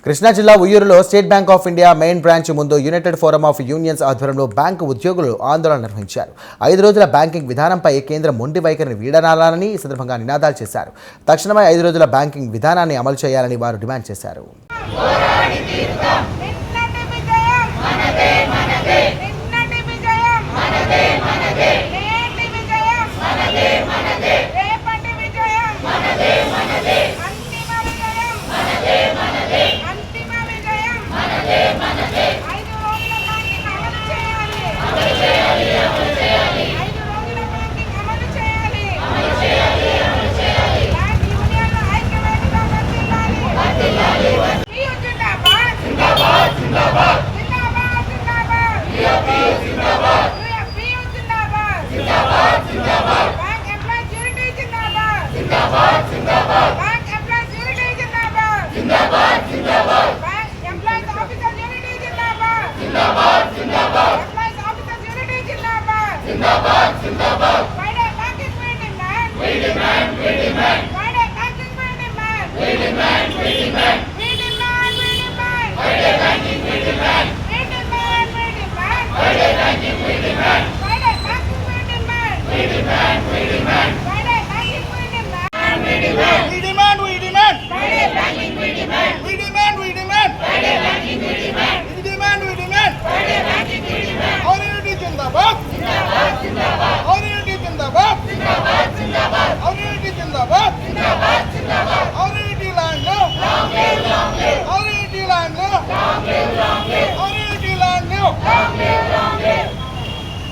కృష్ణా జిల్లా ఉయ్యూరులో State Bank of India main branch ముందు యునైటెడ్ ఫోరం ఆఫ్ యూనియన్స్ ఆధ్వర్యంలో బ్యాంకు ఉద్యోగులు ఆందోళన నిర్వహించారు. 5 రోజుల బ్యాంకింగ్ విధానంపై కేంద్రం మొండి వైఖరిని వీడనాలని ఈ సందర్భంగా నినాదాలు చేశారు. తక్షణమే 5 రోజుల బ్యాంకింగ్ విధానాన్ని అమలు చేయాలని వారు డిమాండ్ చేశారు. మనదే